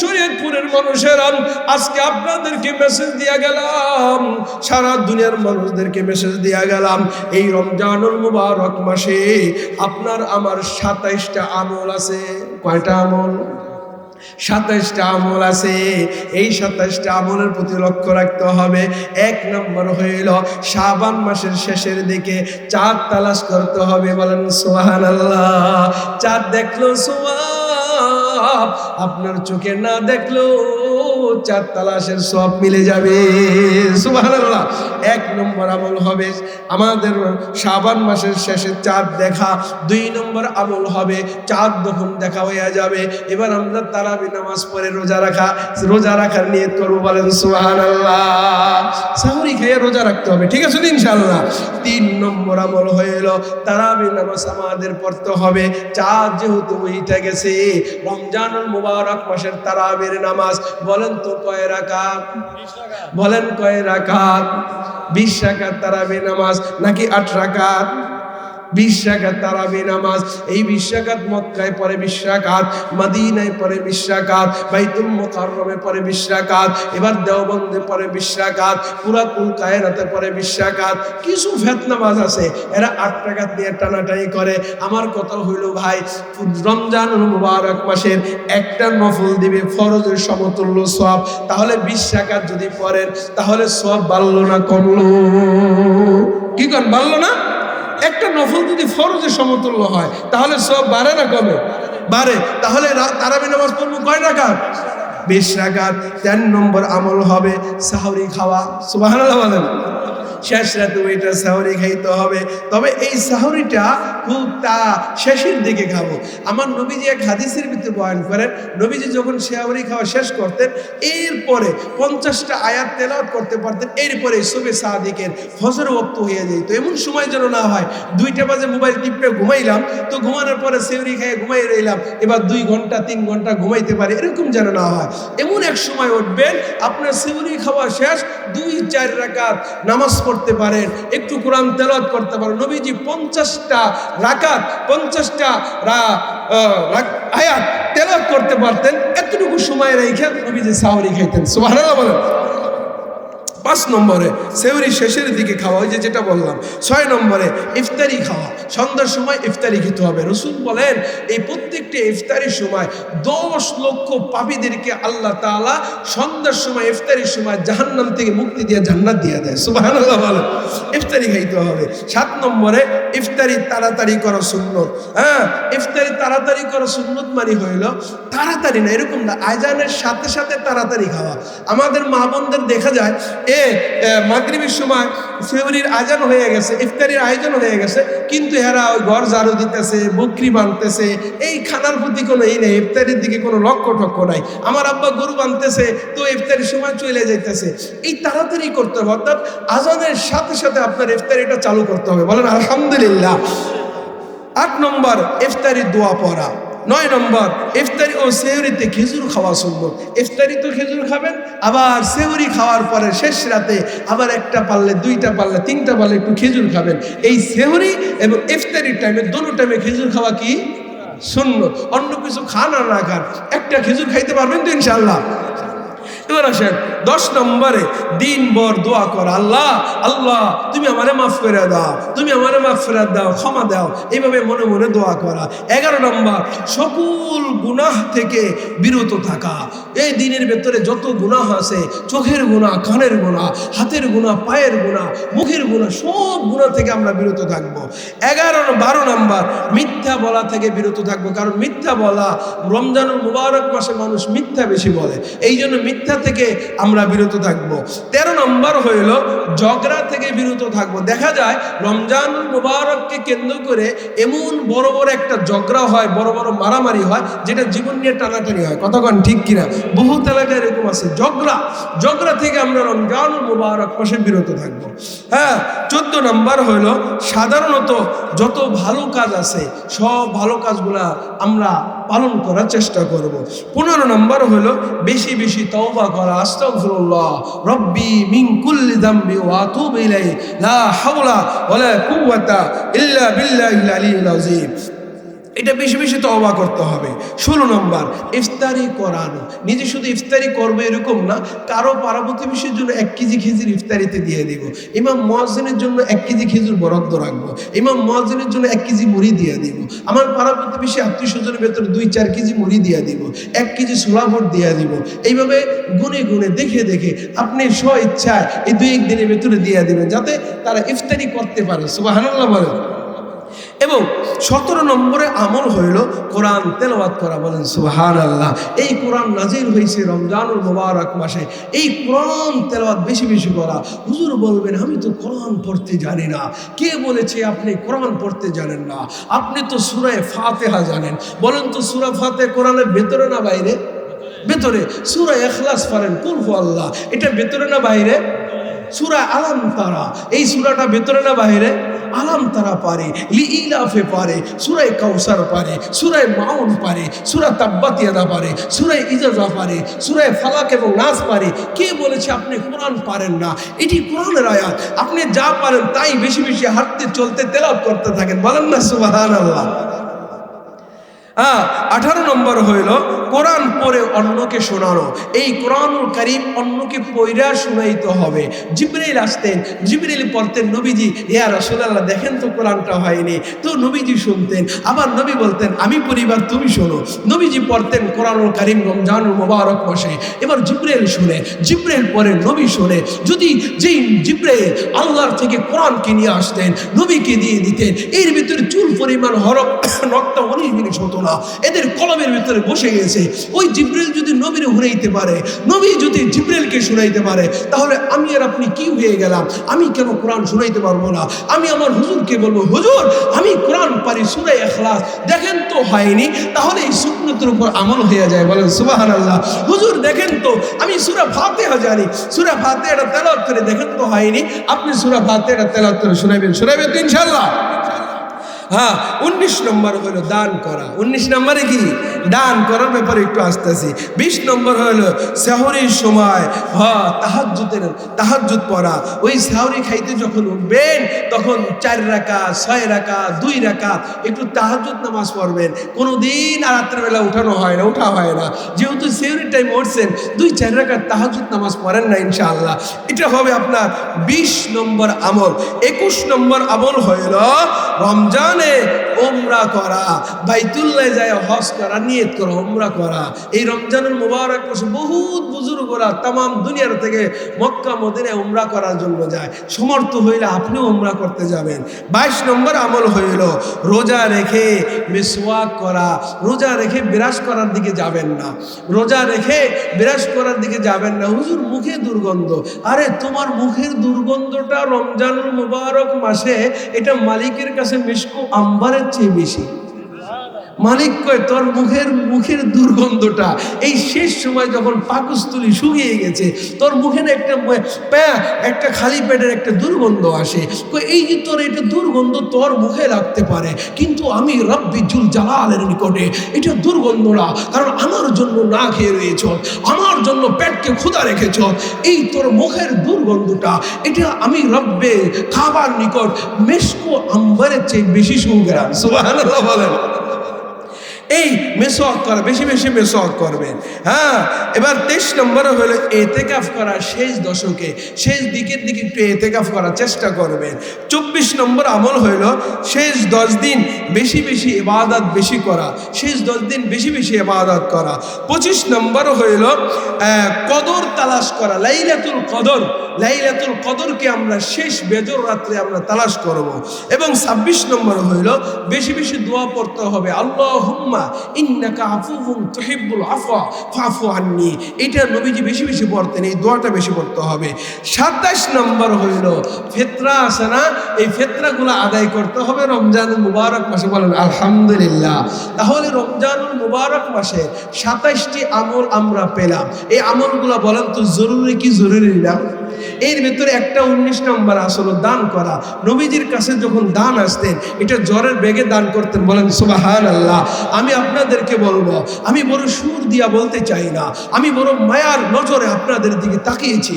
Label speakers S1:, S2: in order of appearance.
S1: শরীয়তপুরের মানুষেরা, আজকে আপনাদেরকে মেসেজ দিয়া গেলাম, সারা দুনিয়ার মানুষদেরকে মেসেজ দিয়া গেলাম, এই রমজানুল মুবারক মাসে আপনার আমার 27টা আমল আছে। কয়টা আমল? 27টা আমল আছে। এই 27টা আমলের প্রতি লক্ষ্য রাখতে হবে। 1 নম্বর হইল শাবান মাসের শেষের দিকে চাঁদ তালাশ করতে হবে। বলেন সুবহানাল্লাহ। চাঁদ দেখলো সওয়াব, আপনার চোখে না দেখলো চাঁদ তালাশের সওয়াব মিলে যাবে। সুবহানাল্লাহ। 1 নম্বর আমল হবে আমাদের শাবান মাসের শেষে চাঁদ দেখা। 2 নম্বর আমল হবে চাঁদ যখন দেখা হয়ে যাবে, এবার আমরা তারাবি নামাজ পড়ে রোজা রাখার নিয়ত করবো। বলেন সুবহানাল্লাহ। সাহরি খেয়ে রোজা রাখতে হবে, ঠিক আছে ইনশাআল্লাহ। 3 নম্বর আমল হইল তারাবি নামাজ আমাদের পড়তে হবে। চাঁদ যেহেতু উঠে গেছে, রমজানুল মুবারক মাসের তারাবির নামাজ বলেন তো কয় রাকাত? বলেন কয় রাকাত? 20 রাকাত তারাবি নামাজ নাকি 8 রাকাত? 20 রাকাত তারাবি নামাজ। এই 20 রাকাত মক্কায় পড়ে 20 রাকাত, মদিনায় পড়ে 20 রাকাত, বাইতুল মুকাররমে পড়ে 20 রাকাত, এবার দেওবন্দে পড়ে 20 রাকাত, পুরাতুল কায়নাতে পড়ে 20 রাকাত। কিছু ফেতনাবাজ আছে, এরা 8 রাকাত নিয়ে টানাটানি করে। আমার কথা হইল ভাই, রমজানুল মুবারক মাসের একটা নফল দিবে ফরজের সমতুল্য সওয়াব। তাহলে 20 রাকাত যদি পড়েন তাহলে সওয়াব বাড়লো না কমলো? কি কোন, বাড়লো না? একটা নফল যদি ফরজের সমতুল্য হয় তাহলে সব বাড়ে না কমে? বাড়ে। তাহলে তারাবি নামাজ পড়বো কয় রাকাত? 20 রাকাত। 3 নম্বর আমল হবে সাহরি খাওয়া। সুবহানাল্লাহ বলেন। শেষ রাতে ওইটা সাহরি খাইতে হবে। তবে এই সাহরিটা খুব শেষের দিকে খাবো। আমার নবীজি এক হাদিসের ভিতরে বয়ান করেন, নবীজি যখন সাহরি খাওয়া শেষ করতেন, এরপরে 50টা আয়াত তেলাওয়াত করতে পারতেন। এরপরে সুবহে সাদিকের ফজর ওয়াক্ত হয়ে যেত। এমন সময় যেন না হয় 2টা বাজে মোবাইল টিপে ঘুমাইলাম, তো ঘুমানোর পরে সাহরি খেয়ে ঘুমাই রইলাম, এবার 2 ঘন্টা 3 ঘন্টা ঘুমাইতে পারি, এরকম যেন না হয়। এমন এক সময় উঠবেন আপনার সাহরি খাওয়া শেষ, 2-4 রাকাত নামাজ পড়তে পারেন, একটু কোরআন তেলাওয়াত করতে পারেন। নবীজি 50টা রাকাত 50টা আয়াত তেলাওয়াত করতে পারতেন। এতটুকু সময় রেখে নবীজি সাহরি খাইতেন। সুবহানাল্লাহ বলেন। 5 নম্বরে সেহরি শেষের দিকে খাওয়া, ওই যেটা বললাম। 6 নম্বরে ইফতারি খাওয়া, সন্ধ্যার সময় ইফতারি খেতে হবে। রাসূল বলেন এই প্রত্যেকটা ইফতারির সময় 10 লক্ষ পাপীদেরকে আল্লাহ তাআলা সন্ধ্যার সময় ইফতারির সময় জাহান্নাম থেকে মুক্তি দিয়ে জান্নাত দিয়ে দেয়। সুবহানাল্লাহ বলেন। ইফতারি খাইতে হবে। 7 নম্বরে ইফতারি তাড়াতাড়ি করা সুন্নত। হ্যাঁ, ইফতারি তাড়াতাড়ি করা সুন্নত মানে হইল তাড়াতাড়ি না, এরকম না, আজানের সাথে সাথে তাড়াতাড়ি খাওয়া। আমাদের মা বোনদের দেখা যায় মাগরিবের সময় সেহরির আজান হয়ে গেছে, ইফতারির আয়োজন হয়ে গেছে, কিন্তু এরা ওই ঘর ঝাড়ু দিতেছে, বকরি বাঁধতেছে, এই খানার প্রতি কোনো এই নেই, ইফতারির দিকে কোনো লক্ষ্য টক্ষ্য নাই। আমার আব্বা গরু বাঁধতেছে, তো ইফতারির সময় চলে যাইতেছে। এই তাড়াতাড়ি করতে হবে, অর্থাৎ আজানের সাথে সাথে আপনার ইফতারিটা চালু করতে হবে। বলেন আলহামদুলিল্লাহ। 8 নম্বর ইফতারির দোয়া পড়া। 9 নম্বর ইফতারি ও সেহরিতে খেজুর খাওয়া সুন্নত। ইফতারি তো খেজুর খাবেন, আবার সেহরি খাওয়ার পরে শেষ রাতে আবার 1টা পারলে 2টা পারলে 3টা পারলে একটু খেজুর খাবেন। এই সেহরি এবং ইফতারির টাইমে দোনো টাইমে খেজুর খাওয়া কি সুন্নত। অন্য কিছু খান আর না খান, একটা খেজুর খাইতে পারবেন তো ইনশাআল্লাহ। এবার আসেন 10 নম্বরে দিনভর দোয়া করা, আল্লাহ আল্লাহ তুমি আমারে মাফ করে দাও, তুমি আমারে মাগফিরাত দাও, ক্ষমা দাও, এইভাবে মনে মনে দোয়া করা। 11 নম্বর সকল গুনাহ থেকে বিরত থাকা। এই দিনের ভেতরে যত গুনাহ আছে, চোখের গুনাহ, কানের গুনাহ, হাতের গুনাহ, পায়ের গুনাহ, মুখের গুনাহ, সব গুনাহ থেকে আমরা বিরত থাকবো। 12 নম্বর মিথ্যা বলা থেকে বিরত থাকবো, কারণ মিথ্যা বলা, রমজানুল মুবারক মাসে মানুষ মিথ্যা বেশি বলে, এই জন্য মিথ্যা থেকে আমরা বিরত থাকবো। 13 নম্বর হইল ঝগড়া থেকে বিরত থাকবো। দেখা যায় রমজানুল মুবারককে কেন্দ্র করে এমন বড় বড় একটা ঝগড়া হয়, বড় বড় মারামারি হয়, যেটা জীবন নিয়ে টানাটানি হয়। কতক্ষণ ঠিক কিনা? বহুত এলাকায় এরকম আছে ঝগড়া থেকে আমরা রমজানুল মুবারক মাসে বিরত থাকবো। হ্যাঁ, 14 নম্বর হইল সাধারণত যত ভালো কাজ আছে সব ভালো কাজগুলা আমরা পালন করার চেষ্টা করব। 15 নম্বর হলো বেশি বেশি তওবা করা, আস্তাগফিরুল্লাহ রব্বি মিন কুল্লি যামবি ওয়া আতুবু ইলাইহি লা হাওলা ওয়ালা কুওয়াতা ইল্লা বিল্লাহিল আলিয়্যিল আযীম। এটা বেশি বেশি তওবা করতে হবে। 16 নম্বর, ইফতারি করানো। নিজে শুধু ইফতারি করবে এরকম না, কারো পাড়া প্রতিবেশীর জন্য 1 কেজি খেজুর ইফতারিতে দিয়ে দিব। ইমাম মুয়াজ্জিনের জন্য 1 কেজি খেজুর বরাদ্দ রাখবো। ইমাম মুয়াজ্জিনের জন্য 1 কেজি মুড়ি দিয়ে দিব। আমার পাড়া প্রতিবেশী আত্মীয় স্বজনের ভেতরে 2-4 কেজি মুড়ি দিয়ে দিব, 1 কেজি ছোলা ভোট দিয়ে দিব। এইভাবে গুনে গুনে দেখে দেখে আপনি স্ব ইচ্ছায় এই 2-1 দিনের ভেতরে দিয়ে দিবেন, যাতে তারা ইফতারি করতে পারে। সুবহানাল্লাহ বলেন। এবং 17 নম্বরে আমল হইল কোরআন তেলাওয়াত করা। বলেন সুবহানাল্লাহ। এই কোরআন নাজিল হয়েছে রমজানুল মুবারক মাসে। এই কোরআন তেলাওয়াত বেশি বেশি করা। হুজুর বলবেন, আমি তো কোরআন পড়তে জানি না। কে বলেছে আপনি কোরআন পড়তে জানেন না? আপনি তো সূরা ফাতিহা জানেন। বলেন তো সূরা ফাতিহা কোরআনের ভেতরে না বাইরে? ভেতরে। সূরা ইখলাস পড়েন, কুল হুয়াল্লাহ, এটা ভেতরে না বাইরে? সূরা আলাম তারা, এই সূরাটা ভেতরে না বাইরে? আলাম তারা পারে, লিইলাফে পারে, সূরা কাউসার পারে, সূরা মাউন পারে, সূরা তাব্বাত ইয়াদা পারে, সূরা ইজাজা পারে, সূরা ফালাক এবং নাস পারে। কে বলেছে আপনি কোরআন পারেন না? এটি কোরআনের আয়াত। আপনি যা পারেন তাই বেশি বেশি হাঁটতে চলতে তেলাওয়াত করতে থাকেন। বলেন না সুবহানাল্লাহ। 18 নম্বর হইল কোরআন পড়ে অন্যকে শোনানো। এই কোরআনুল কারীম অন্যকে পড়া শোনাইতে হবে। জিবরাইল আসতেন, জিবরাইল পড়তেন, নবীজি ইয়া রাসূলুল্লাহ দেখেন তো কোরআনটা হয়নি, তো নবীজি শুনতেন। আবার নবী বলতেন আমি পরিবার তুমি শোনো। নবীজি পড়তেন কোরআনুল কারীম রমজানুল মুবারক মাসে। এবার জিবরাইল শুনে, জিবরাইল পড়ে, নবী শুনে। যদি যেই জিবরাইল আল্লাহর থেকে কোরআনকে নিয়ে আসতেন, নবীকে দিয়ে দিতেন, এর ভিতরে চুল পরিমাণ হরফ নকটা 19 মিনিট হতো না, এদের কলমের ভিতরে বসে গেছে। ওই জিবরাইল যদি নবীরে শুনাইতে পারে, নবী যদি জিবরাইলকে শুনাইতে পারে, তাহলে আমি আর আপনি কি হয়ে গেলাম? আমি কেন কোরআন শুনাইতে পারবো না? আমি আমার হুজুরকে বলবো, হুজুর আমি কোরআন পারি, সূরা ইখলাস দেখেন তো হয়নি, তাহলে এই সুন্নতের উপর আমল হয়ে যায়। বলেন সুবহানাল্লাহ। হুজুর দেখেন তো আমি সূরা ফাতিহা জানি, সূরা ফাতিহাটা তেলাওয়াত করে দেখেন তো হয়নি, আপনি সূরা ফাতিহাটা তেলাওয়াত করে শোনাবেন তো ইনশাআল্লাহ। 19 নম্বর হলো দান করা। 19 নম্বরে কি? দান করার ব্যাপারে একটু আসতেছি। 20 নম্বর হলো সেহরির সময় তাহাজ্জুদ পড়া। ওই সেহরি খাইতে যখন উঠবেন তখন 4 রাকাত, 6 রাকাত, 2 রাকাত একটু তাহাজ্জুদ নামাজ পড়বেন। কোনোদিন আর রাত্রেবেলা উঠা হয় না। যেহেতু সেহরির টাইম উঠছেন, 2-4 রাকাত তাহাজ্জুদ নামাজ পড়েন না ইনশাআল্লাহ। এটা হবে আপনার 20 নম্বর আমল। 21 নম্বর আমল হইল রমজান উমরা করা, বাইতুল্লাহ যায় হজ করা, নিয়ত করা, উমরা করা। এই রমজানুল মুবারক মাসে বহুত বুজুর্গরা তামাম দুনিয়ার থেকে মক্কা মদিনায় উমরা করার জন্য যায়। সমর্থ হইলে আপনিও উমরা করতে যাবেন। 22 নম্বর আমল হইল রোজা রেখে মিসওয়াক করা। রোজা রেখে বিরাস করার দিকে যাবেন না, রোজা রেখে বিরাস করার দিকে যাবেন না। হুজুর মুখে দুর্গন্ধ, আরে তোমার মুখের দুর্গন্ধটা রমজানুল মুবারক মাসে এটা মালিকের কাছে মিশকু আম্বারের চেয়ে বেশি। মালিক কয় তোর মুখের দুর্গন্ধটা এই শেষ সময় যখন পাকস্থলী শুকিয়ে গেছে, তোর মুখে না একটা খালি পেটের একটা দুর্গন্ধ আসে, এই যে তোর এটা দুর্গন্ধ তোর মুখে লাগতে পারে, কিন্তু আমি রব্বি জুল জালালের নিকটে এটা দুর্গন্ধ না, কারণ আমার জন্য না খেয়ে রয়েছ, আমার জন্য পেটকে ক্ষুধা রেখেছ। এই তোর মুখের দুর্গন্ধটা এটা আমি রব্বে খাবার নিকট মেশকো আম্বারের চেয়ে বেশি সুগ্রাম। সুবহানাল্লাহ বলেন। এই মেসওয়াক করা, বেশি বেশি মেসওয়াক করবেন। এবার 23 নম্বরে হলো এতেকাফ করা। শেষ দশকে, শেষ দিকে একটু এতেকাফ করার চেষ্টা করবেন। 24 নম্বর আমল হইল শেষ 10 দিন বেশি বেশি ইবাদত বেশি করা, শেষ 10 দিন বেশি বেশি ইবাদত করা। 25 নম্বর হইল কদর তালাশ করা, লাইলাতুল কদর। লাইলাতুল কদরকে আমরা শেষ বেজর রাত্রে আমরা তালাশ করব। এবং 26 নম্বর হইল বেশি বেশি দোয়া পড়তে হবে, আল্লাহুম্মা ইন্নাকা আফুউন তুহিব্বুল আফওয়া ফাফু আন্নি। এটা নবীজি বেশি বেশি পড়তেন, এই দোয়াটা বেশি পড়তে হবে। 27 নম্বর হইল ফিতরা আছে না, এই ফিতরাগুলো আদায় করতে হবে রমজানুল মুবারক মাসে। বলেন আলহামদুলিল্লাহ। তাহলে রমজানুল মুবারক মাসে 27টি আমল আমরা পেলাম। এই আমলগুলো বলেন তো জরুরি কি জরুরি না? এর ভিতরে একটা 19 নম্বর আসলে দান করা। নবীজির কাছে যখন দান আসতেন এটা জ্বরের বেগে দান করতেন। বলেন সুবহানাল্লাহ। আমি আপনাদেরকে বলবো, আমি বড় সুর দিয়া বলতে চাই না, আমি বড় মায়ার নজরে আপনাদের দিকে তাকিয়েছি।